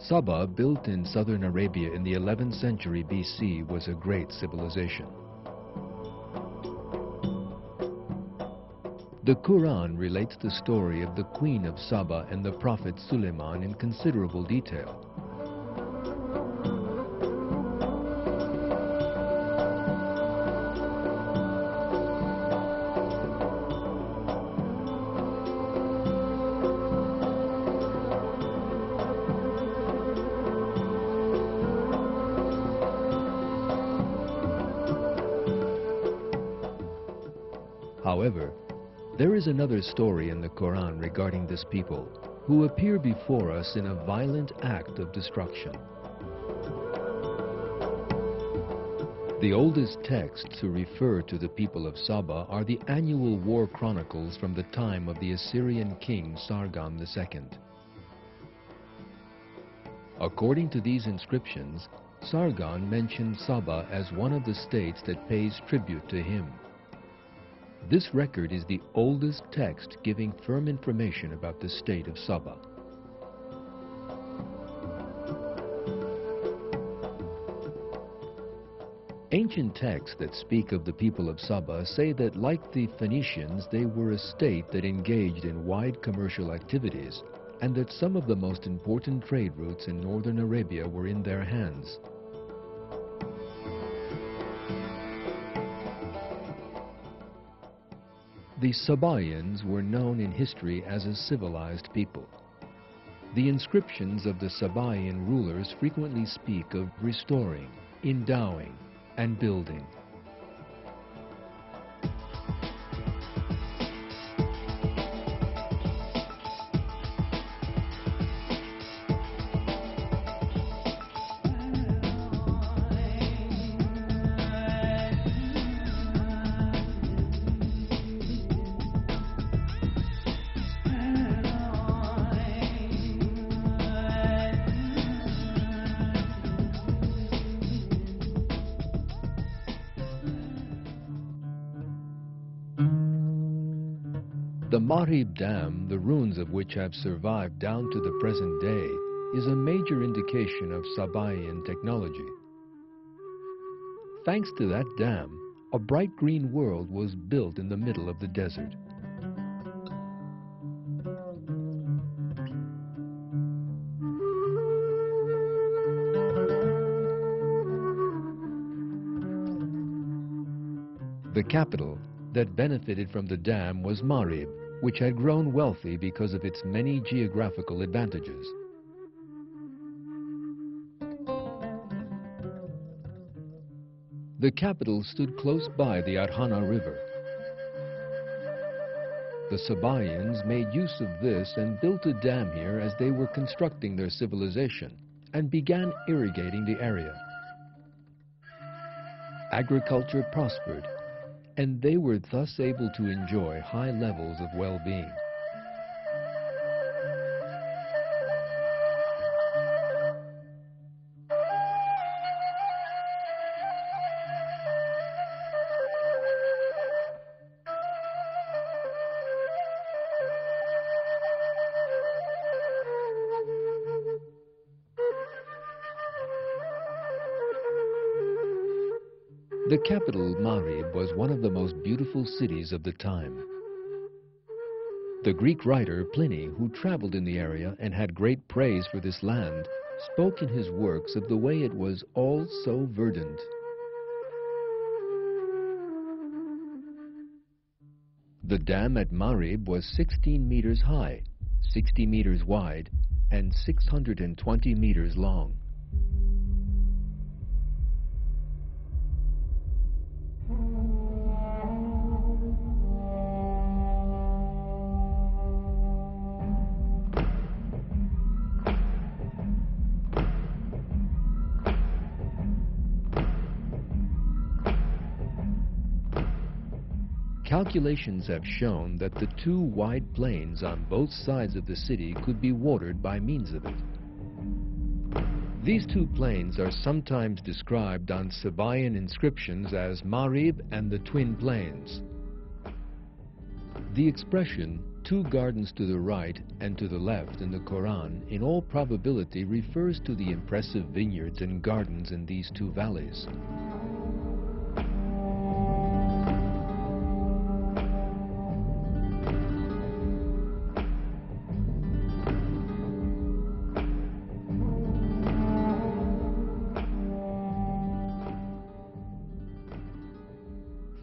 Sabah, built in southern Arabia in the 11th century BC, was a great civilization. The Quran relates the story of the Queen of Saba and the Prophet Suleiman in considerable detail. However, there is another story in the Quran regarding this people, who appear before us in a violent act of destruction. The oldest texts to refer to the people of Saba are the annual war chronicles from the time of the Assyrian king Sargon II. According to these inscriptions, Sargon mentioned Saba as one of the states that pays tribute to him. This record is the oldest text giving firm information about the state of Saba. Ancient texts that speak of the people of Saba say that, like the Phoenicians, they were a state that engaged in wide commercial activities, and that some of the most important trade routes in northern Arabia were in their hands. The Sabaeans were known in history as a civilized people. The inscriptions of the Sabaean rulers frequently speak of restoring, endowing, and building. The Marib Dam, the ruins of which have survived down to the present day, is a major indication of Sabaean technology. Thanks to that dam, a bright green world was built in the middle of the desert. The capital that benefited from the dam was Marib, which had grown wealthy because of its many geographical advantages. The capital stood close by the Arhana River. The Sabaeans made use of this and built a dam here as they were constructing their civilization and began irrigating the area. Agriculture prospered, and they were thus able to enjoy high levels of well-being. The capital, Marib, was one of the most beautiful cities of the time. The Greek writer Pliny, who traveled in the area and had great praise for this land, spoke in his works of the way it was all so verdant. The dam at Marib was 16 meters high, 60 meters wide, and 620 meters long. Calculations have shown that the two wide plains on both sides of the city could be watered by means of it. These two plains are sometimes described on Sabaean inscriptions as Marib and the Twin Plains. The expression, two gardens to the right and to the left in the Quran in all probability refers to the impressive vineyards and gardens in these two valleys.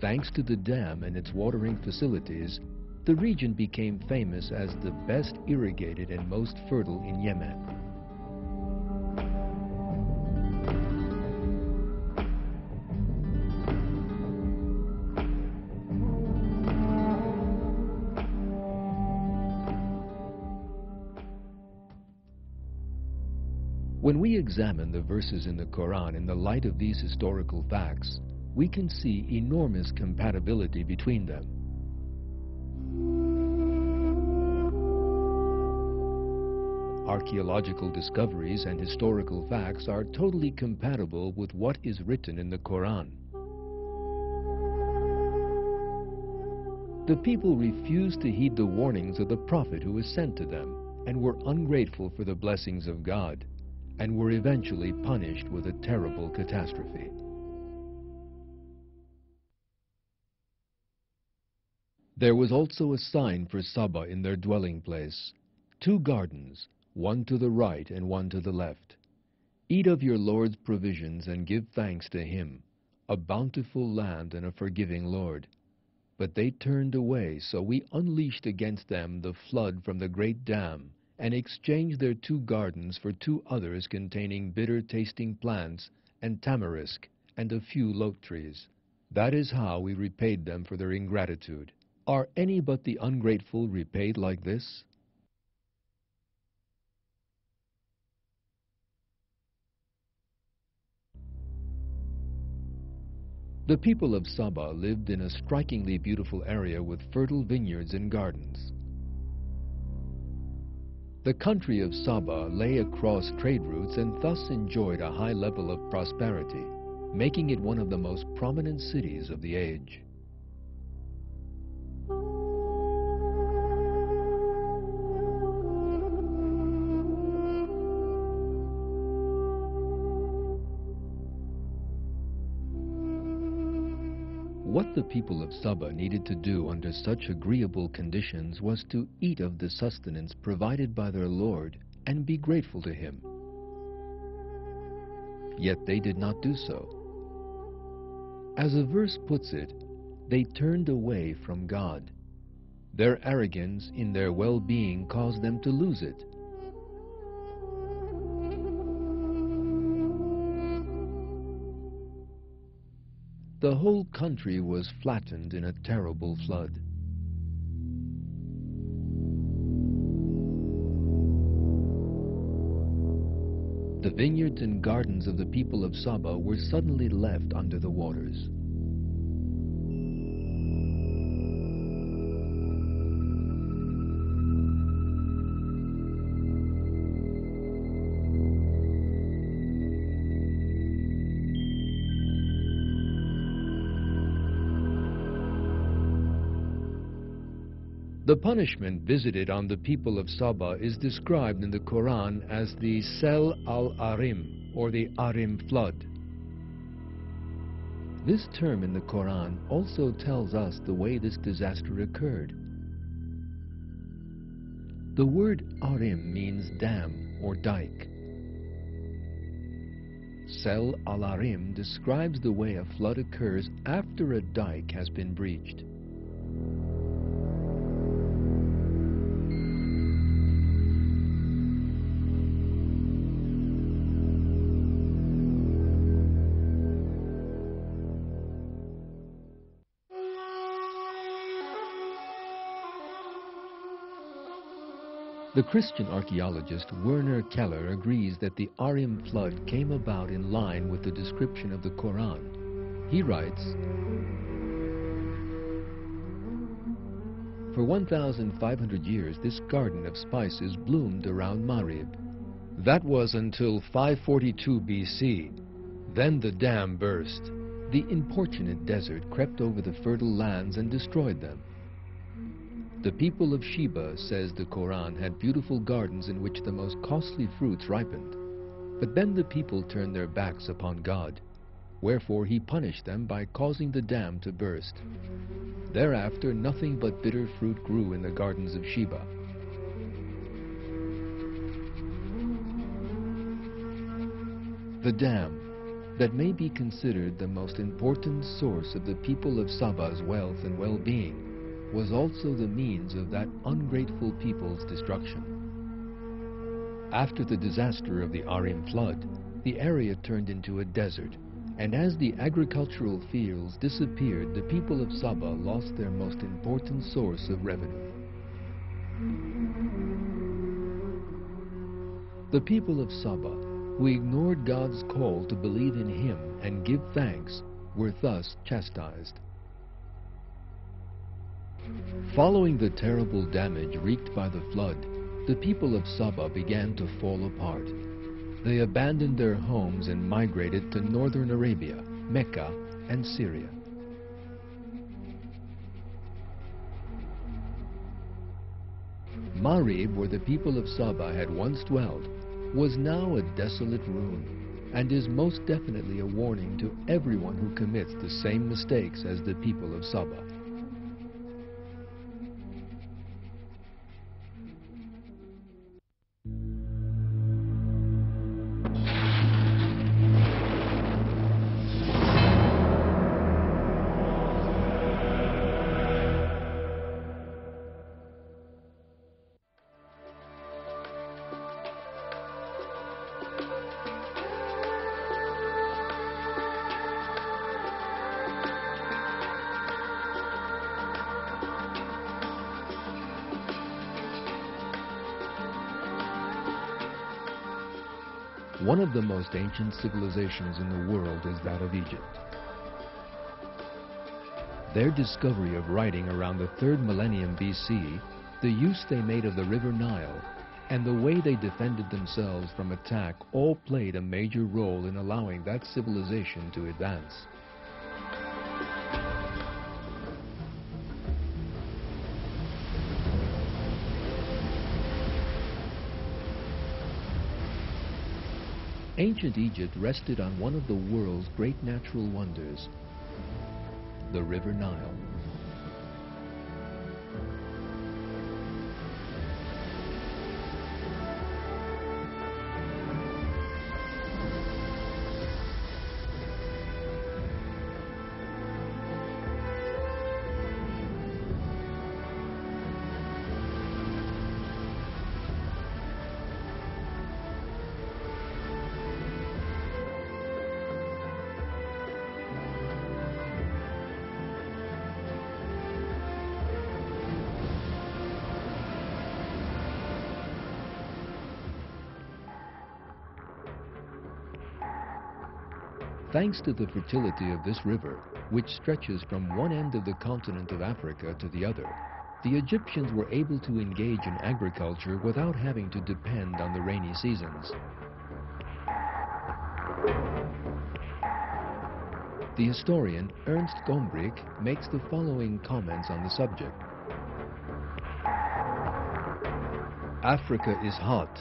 Thanks to the dam and its watering facilities, the region became famous as the best irrigated and most fertile in Yemen. When we examine the verses in the Quran in the light of these historical facts, we can see enormous compatibility between them. Archaeological discoveries and historical facts are totally compatible with what is written in the Quran. The people refused to heed the warnings of the Prophet who was sent to them and were ungrateful for the blessings of God, and were eventually punished with a terrible catastrophe. There was also a sign for Saba in their dwelling place, two gardens, one to the right and one to the left. Eat of your Lord's provisions and give thanks to him, a bountiful land and a forgiving Lord. But they turned away, so we unleashed against them the flood from the great dam, and exchanged their two gardens for two others containing bitter-tasting plants and tamarisk and a few lote trees. That is how we repaid them for their ingratitude. Are any but the ungrateful repaid like this? The people of Saba lived in a strikingly beautiful area with fertile vineyards and gardens. The country of Saba lay across trade routes and thus enjoyed a high level of prosperity, making it one of the most prominent cities of the age. What the people of Saba needed to do under such agreeable conditions was to eat of the sustenance provided by their Lord and be grateful to him. Yet they did not do so. As a verse puts it, they turned away from God. Their arrogance in their well-being caused them to lose it. The whole country was flattened in a terrible flood. The vineyards and gardens of the people of Saba were suddenly left under the waters. The punishment visited on the people of Saba is described in the Quran as the Sel al-Arim, or the Arim flood. This term in the Quran also tells us the way this disaster occurred. The word Arim means dam or dike. Sel al-Arim describes the way a flood occurs after a dike has been breached. The Christian archaeologist Werner Keller agrees that the Arim flood came about in line with the description of the Quran. He writes, "For 1,500 years this garden of spices bloomed around Marib. That was until 542 BC. Then the dam burst. The importunate desert crept over the fertile lands and destroyed them. The people of Sheba, says the Quran, had beautiful gardens in which the most costly fruits ripened. But then the people turned their backs upon God. Wherefore he punished them by causing the dam to burst. Thereafter nothing but bitter fruit grew in the gardens of Sheba. The dam, that may be considered the most important source of the people of Saba's wealth and well-being, was also the means of that ungrateful people's destruction. After the disaster of the Arim flood, the area turned into a desert, and as the agricultural fields disappeared, the people of Saba lost their most important source of revenue. The people of Saba, who ignored God's call to believe in Him and give thanks, were thus chastised. Following the terrible damage wreaked by the flood, the people of Saba began to fall apart. They abandoned their homes and migrated to northern Arabia, Mecca, and Syria. Marib, where the people of Saba had once dwelled, was now a desolate ruin, and is most definitely a warning to everyone who commits the same mistakes as the people of Saba. One of the most ancient civilizations in the world is that of Egypt. Their discovery of writing around the 3rd millennium BC, the use they made of the river Nile, and the way they defended themselves from attack all played a major role in allowing that civilization to advance. Ancient Egypt rested on one of the world's great natural wonders, the River Nile. Thanks to the fertility of this river, which stretches from one end of the continent of Africa to the other, the Egyptians were able to engage in agriculture without having to depend on the rainy seasons. The historian Ernst Gombrich makes the following comments on the subject. Africa is hot.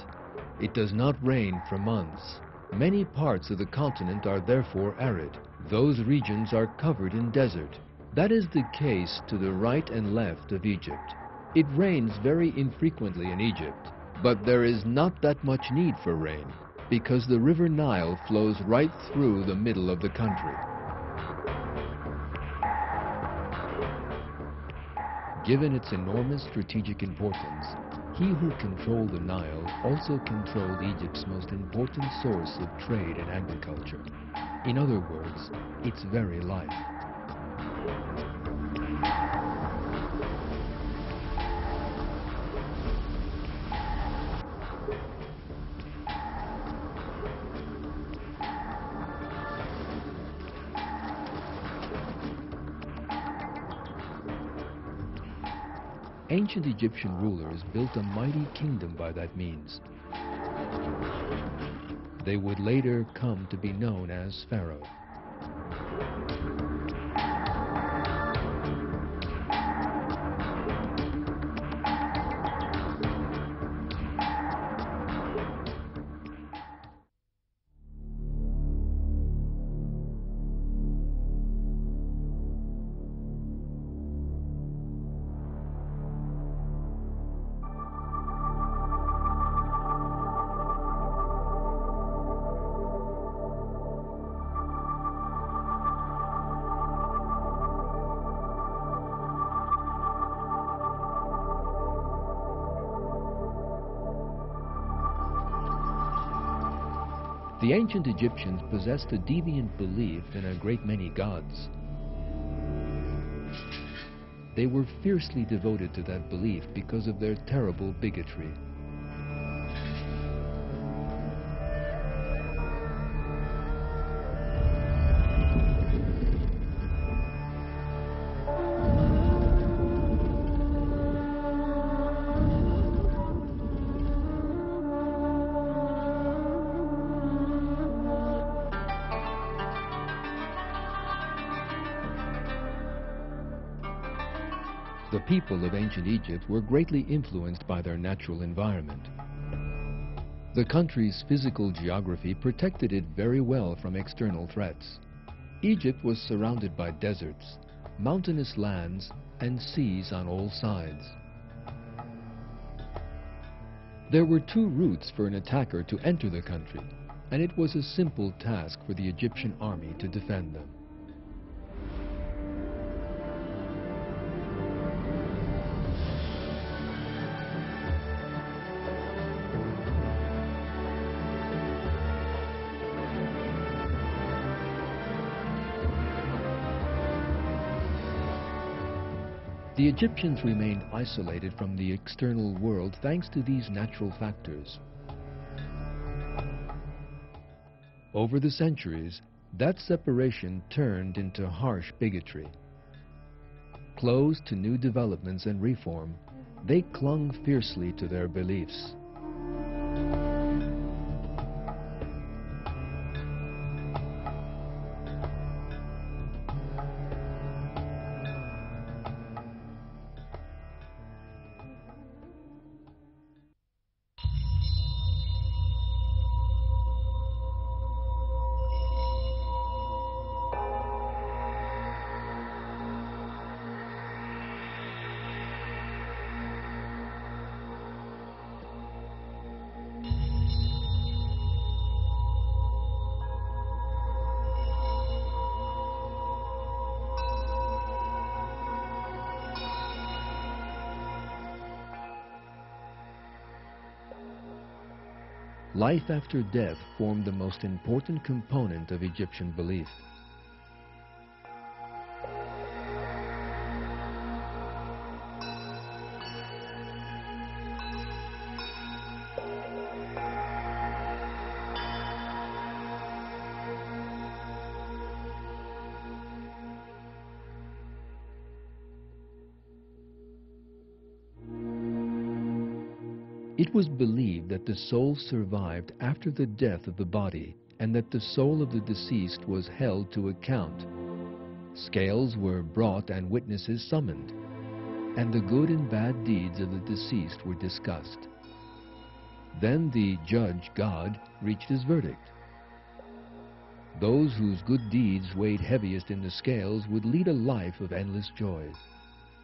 It does not rain for months. Many parts of the continent are therefore arid. Those regions are covered in desert. That is the case to the right and left of Egypt. It rains very infrequently in Egypt, but there is not that much need for rain, because the river Nile flows right through the middle of the country. Given its enormous strategic importance, he who controlled the Nile also controlled Egypt's most important source of trade and agriculture. In other words, its very life. Ancient Egyptian rulers built a mighty kingdom by that means. They would later come to be known as Pharaoh. The ancient Egyptians possessed a deviant belief in a great many gods. They were fiercely devoted to that belief because of their terrible bigotry. The people of ancient Egypt were greatly influenced by their natural environment. The country's physical geography protected it very well from external threats. Egypt was surrounded by deserts, mountainous lands, and seas on all sides. There were two routes for an attacker to enter the country, and it was a simple task for the Egyptian army to defend them. The Egyptians remained isolated from the external world thanks to these natural factors. Over the centuries, that separation turned into harsh bigotry. Closed to new developments and reform, they clung fiercely to their beliefs. Life after death formed the most important component of Egyptian belief. It was believed that the soul survived after the death of the body and that the soul of the deceased was held to account. Scales were brought and witnesses summoned, and the good and bad deeds of the deceased were discussed. Then the judge, God, reached his verdict. Those whose good deeds weighed heaviest in the scales would lead a life of endless joys,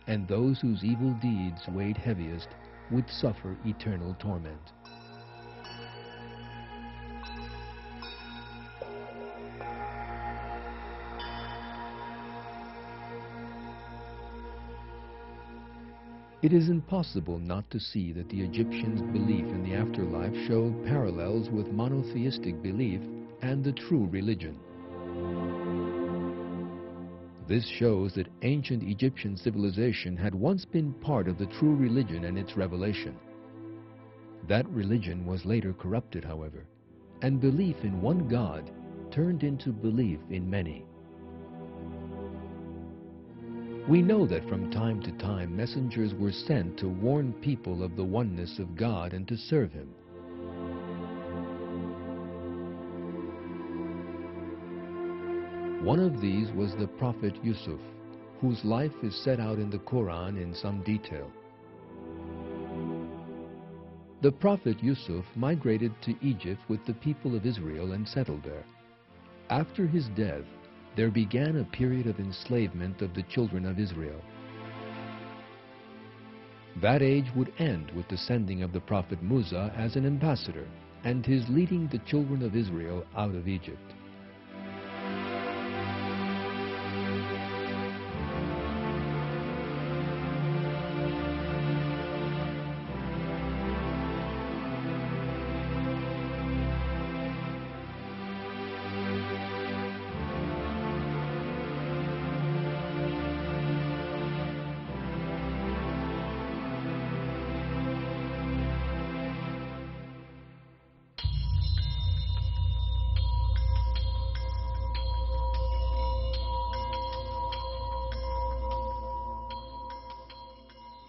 and those whose evil deeds weighed heaviest would suffer eternal torment. It is impossible not to see that the Egyptians' belief in the afterlife showed parallels with monotheistic belief and the true religion. This shows that ancient Egyptian civilization had once been part of the true religion and its revelation. That religion was later corrupted, however, and belief in one God turned into belief in many. We know that from time to time messengers were sent to warn people of the oneness of God and to serve Him. One of these was the prophet Yusuf, whose life is set out in the Quran in some detail. The prophet Yusuf migrated to Egypt with the people of Israel and settled there. After his death, there began a period of enslavement of the children of Israel. That age would end with the sending of the prophet Musa as an ambassador and his leading the children of Israel out of Egypt.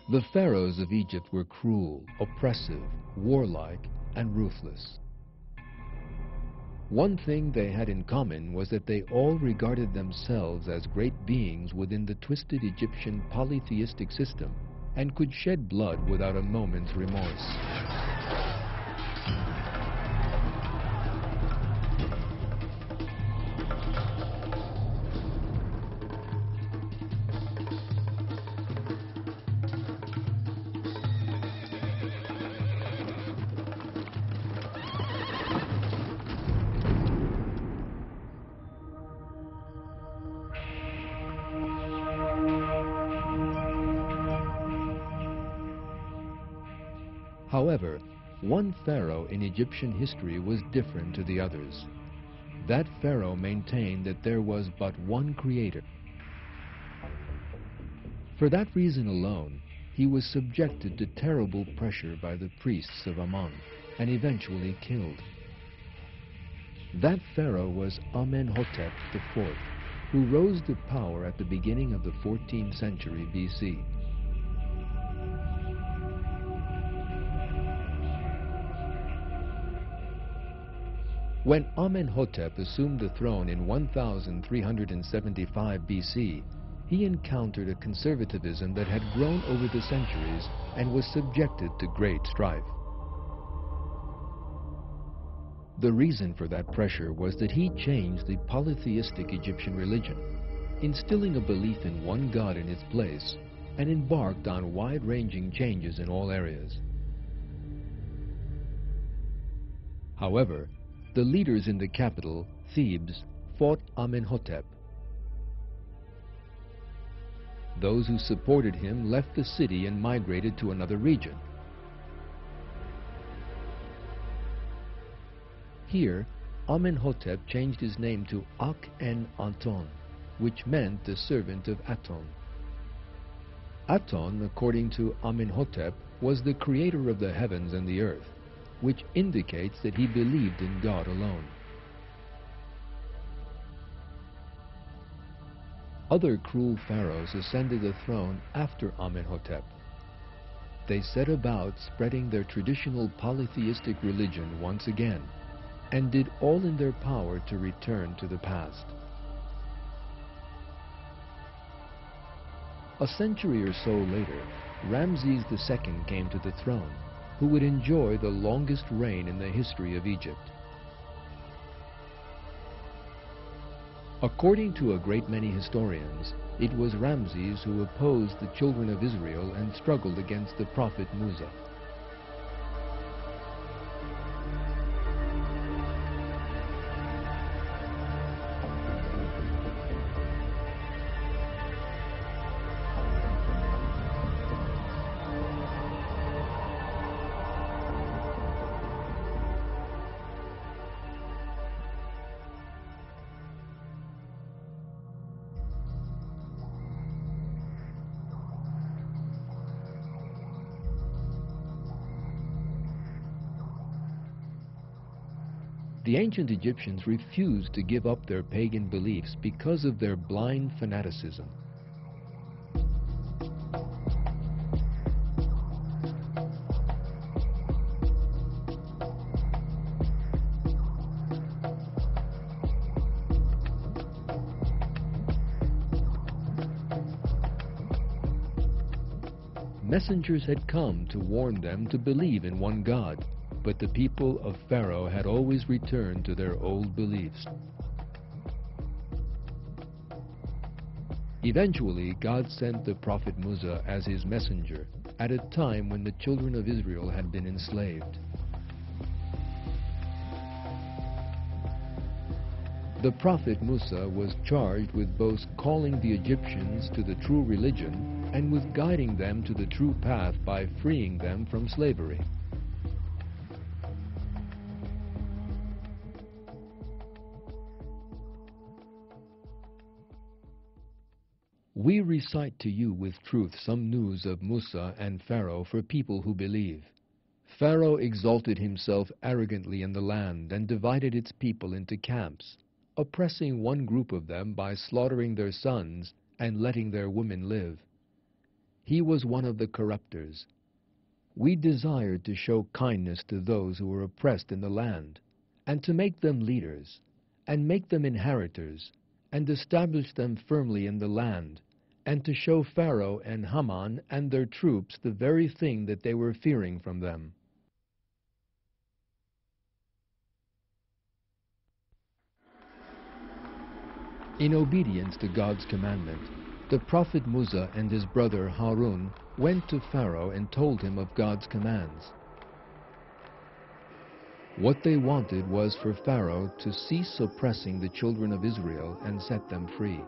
The pharaohs of Egypt were cruel, oppressive, warlike, and ruthless. One thing they had in common was that they all regarded themselves as great beings within the twisted Egyptian polytheistic system and could shed blood without a moment's remorse. However, one pharaoh in Egyptian history was different to the others. That pharaoh maintained that there was but one creator. For that reason alone, he was subjected to terrible pressure by the priests of Amun and eventually killed. That pharaoh was Amenhotep IV, who rose to power at the beginning of the 14th century BC. When Amenhotep assumed the throne in 1375 BC, he encountered a conservatism that had grown over the centuries and was subjected to great strife. The reason for that pressure was that he changed the polytheistic Egyptian religion, instilling a belief in one God in its place, and embarked on wide-ranging changes in all areas. However, the leaders in the capital, Thebes, fought Amenhotep. Those who supported him left the city and migrated to another region. Here, Amenhotep changed his name to Akhenaton, which meant the servant of Aton. Aton, according to Amenhotep, was the creator of the heavens and the earth, which indicates that he believed in God alone. Other cruel pharaohs ascended the throne after Amenhotep. They set about spreading their traditional polytheistic religion once again, and did all in their power to return to the past. A century or so later, Ramses II came to the throne, who would enjoy the longest reign in the history of Egypt. According to a great many historians, it was Ramses who opposed the children of Israel and struggled against the prophet Musa. The ancient Egyptians refused to give up their pagan beliefs because of their blind fanaticism. Messengers had come to warn them to believe in one God, but the people of Pharaoh had always returned to their old beliefs. Eventually, God sent the prophet Musa as his messenger at a time when the children of Israel had been enslaved. The prophet Musa was charged with both calling the Egyptians to the true religion and with guiding them to the true path by freeing them from slavery. We recite to you with truth some news of Musa and Pharaoh for people who believe. Pharaoh exalted himself arrogantly in the land and divided its people into camps, oppressing one group of them by slaughtering their sons and letting their women live. he was one of the corruptors. We desired to show kindness to those who were oppressed in the land, and to make them leaders, and make them inheritors, and establish them firmly in the land, and to show Pharaoh and Haman and their troops the very thing that they were fearing from them. In obedience to God's commandment, the prophet Musa and his brother Harun went to Pharaoh and told him of God's commands. What they wanted was for Pharaoh to cease oppressing the children of Israel and set them free.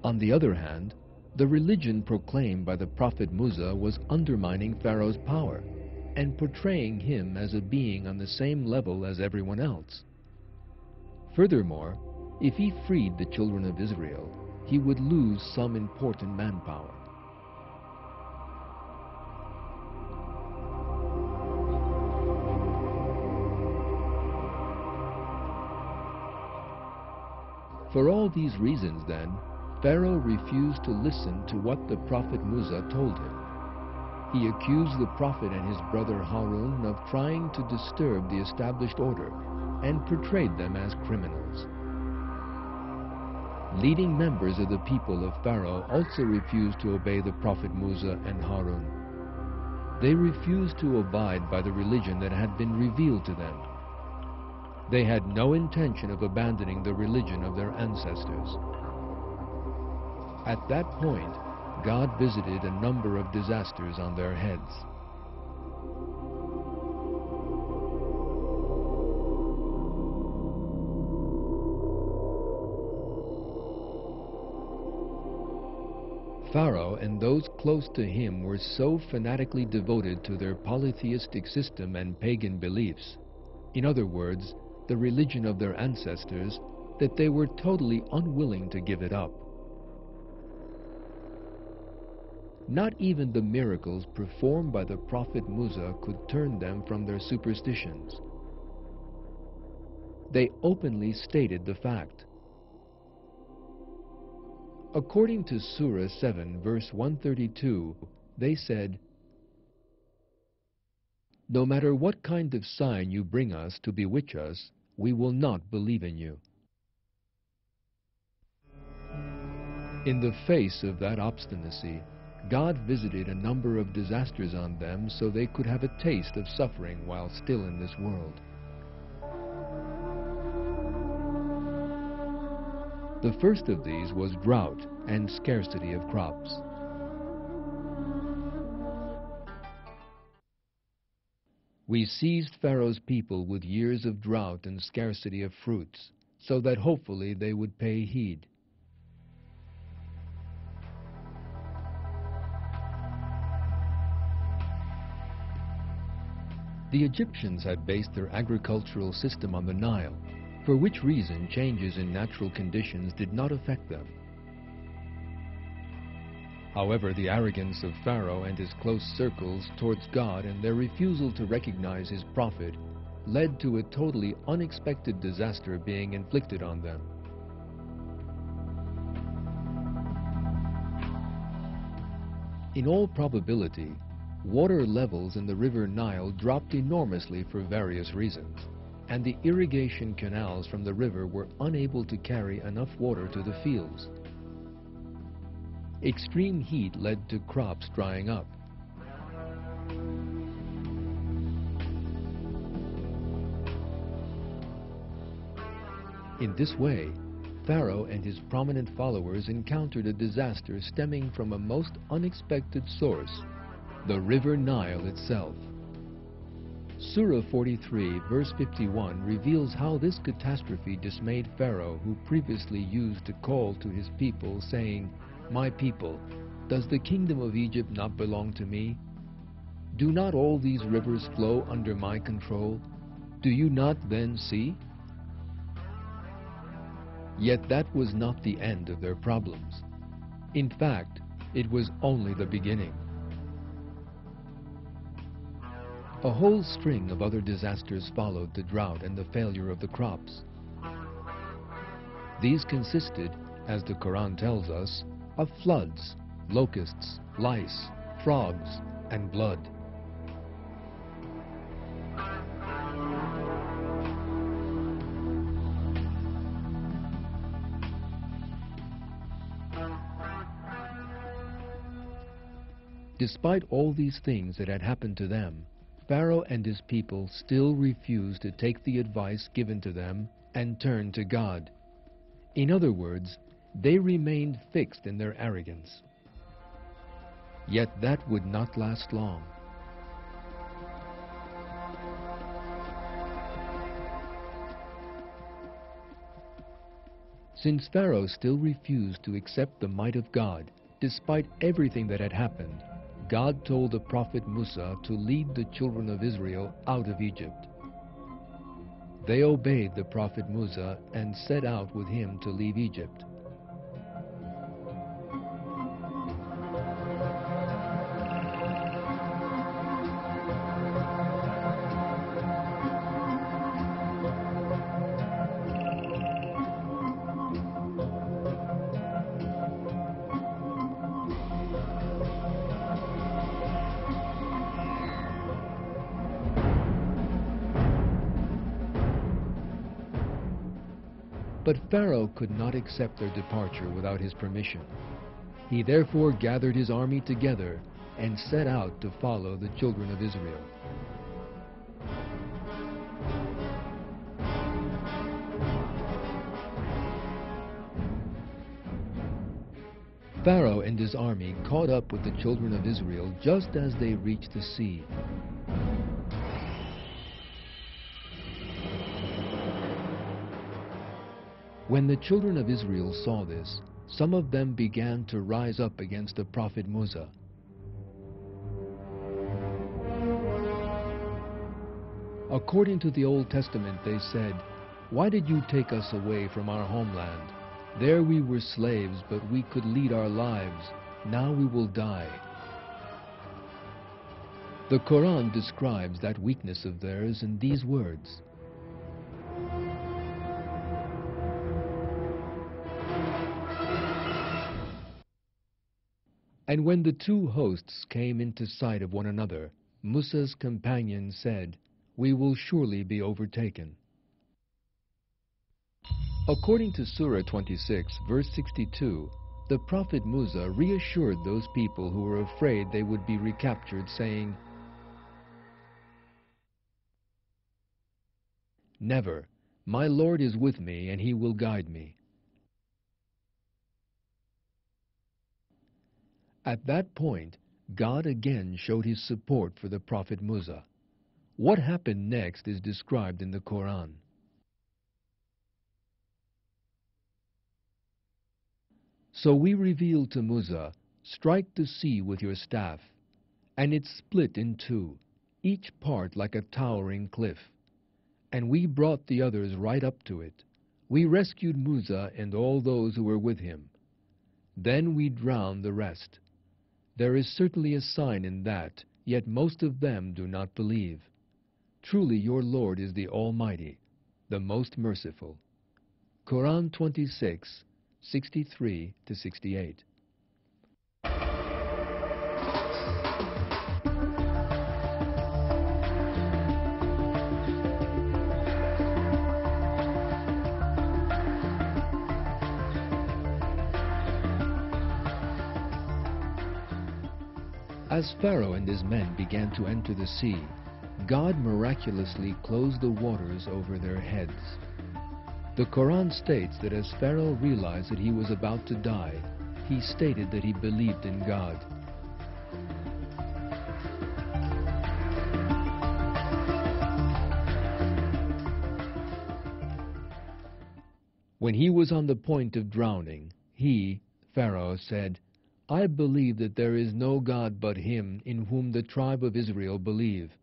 On the other hand, the religion proclaimed by the prophet Musa was undermining Pharaoh's power and portraying him as a being on the same level as everyone else. Furthermore, if he freed the children of Israel, he would lose some important manpower. For all these reasons, then, Pharaoh refused to listen to what the prophet Musa told him. He accused the prophet and his brother Harun of trying to disturb the established order and portrayed them as criminals. Leading members of the people of Pharaoh also refused to obey the prophet Musa and Harun. They refused to abide by the religion that had been revealed to them. They had no intention of abandoning the religion of their ancestors. At that point, God visited a number of disasters on their heads. Pharaoh and those close to him were so fanatically devoted to their polytheistic system and pagan beliefs, in other words, the religion of their ancestors, that they were totally unwilling to give it up. Not even the miracles performed by the prophet Musa could turn them from their superstitions. They openly stated the fact. According to Surah 7, verse 132, they said, "No matter what kind of sign you bring us to bewitch us, we will not believe in you." In the face of that obstinacy, God visited a number of disasters on them so they could have a taste of suffering while still in this world. The first of these was drought and scarcity of crops. We seized Pharaoh's people with years of drought and scarcity of fruits, so that hopefully they would pay heed. The Egyptians had based their agricultural system on the Nile, for which reason changes in natural conditions did not affect them. However, the arrogance of Pharaoh and his close circles towards God and their refusal to recognize his prophet led to a totally unexpected disaster being inflicted on them. In all probability, water levels in the river Nile dropped enormously for various reasons, and the irrigation canals from the river were unable to carry enough water to the fields. Extreme heat led to crops drying up. In this way, Pharaoh and his prominent followers encountered a disaster stemming from a most unexpected source, the river Nile itself. Surah 43, verse 51 reveals how this catastrophe dismayed Pharaoh, who previously used to call to his people, saying, "My people, does the kingdom of Egypt not belong to me? Do not all these rivers flow under my control? Do you not then see?" Yet that was not the end of their problems. In fact, it was only the beginning. A whole string of other disasters followed the drought and the failure of the crops. These consisted, as the Quran tells us, of floods, locusts, lice, frogs, and blood. Despite all these things that had happened to them, Pharaoh and his people still refused to take the advice given to them and turn to God. In other words, they remained fixed in their arrogance. Yet that would not last long. Since Pharaoh still refused to accept the might of God, despite everything that had happened, God told the prophet Musa to lead the children of Israel out of Egypt. They obeyed the prophet Musa and set out with him to leave Egypt. But Pharaoh could not accept their departure without his permission. He therefore gathered his army together and set out to follow the children of Israel. Pharaoh and his army caught up with the children of Israel just as they reached the sea. When the children of Israel saw this, some of them began to rise up against the prophet Musa. According to the Old Testament, they said, "Why did you take us away from our homeland? There we were slaves, but we could lead our lives. Now we will die." The Quran describes that weakness of theirs in these words. And when the two hosts came into sight of one another, Musa's companion said, "We will surely be overtaken." According to Surah 26, verse 62, the Prophet Musa reassured those people who were afraid they would be recaptured, saying, "Never. My Lord is with me, and he will guide me." At that point, God again showed his support for the Prophet Musa. What happened next is described in the Quran. So we revealed to Musa, "Strike the sea with your staff," and it split in two, each part like a towering cliff. And we brought the others right up to it. We rescued Musa and all those who were with him. Then we drowned the rest. There is certainly a sign in that, yet most of them do not believe. Truly your Lord is the Almighty, the most merciful. Quran 26, 63-68. As Pharaoh and his men began to enter the sea, God miraculously closed the waters over their heads. The Quran states that as Pharaoh realized that he was about to die, he stated that he believed in God. When he was on the point of drowning, he, Pharaoh, said, "I believe that there is no God but him in whom the tribe of Israel believe.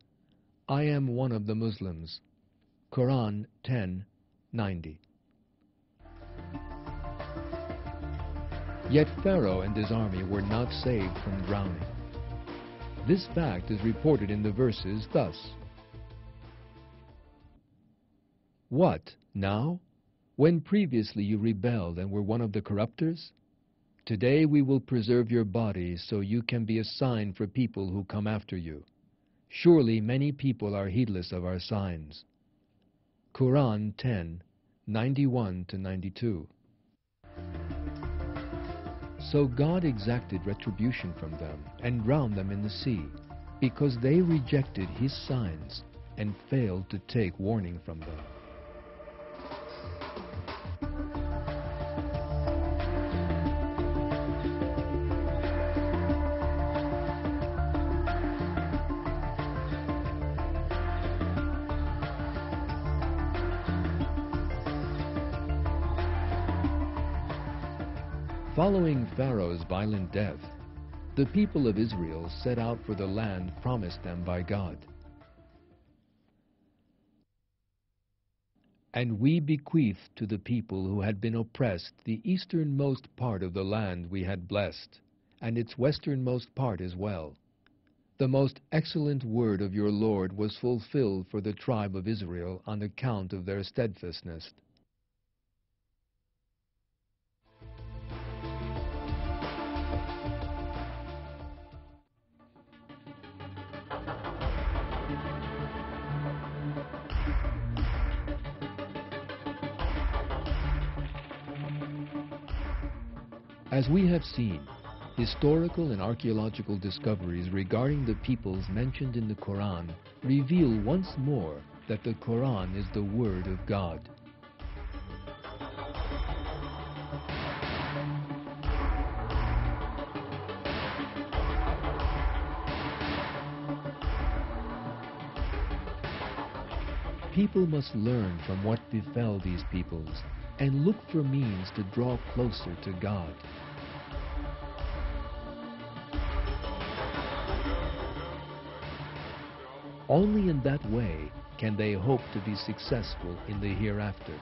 I am one of the Muslims." Quran 10:90. Yet Pharaoh and his army were not saved from drowning. This fact is reported in the verses thus: What, now? When previously you rebelled and were one of the corrupters? Today we will preserve your body so you can be a sign for people who come after you. Surely many people are heedless of our signs. Quran 10, 91-92. So God exacted retribution from them and drowned them in the sea, because they rejected His signs and failed to take warning from them. Following Pharaoh's violent death, the people of Israel set out for the land promised them by God. And we bequeathed to the people who had been oppressed the easternmost part of the land we had blessed, and its westernmost part as well. The most excellent word of your Lord was fulfilled for the tribe of Israel on account of their steadfastness. As we have seen, historical and archaeological discoveries regarding the peoples mentioned in the Quran reveal once more that the Quran is the Word of God. People must learn from what befell these peoples and look for means to draw closer to God. Only in that way can they hope to be successful in the hereafter.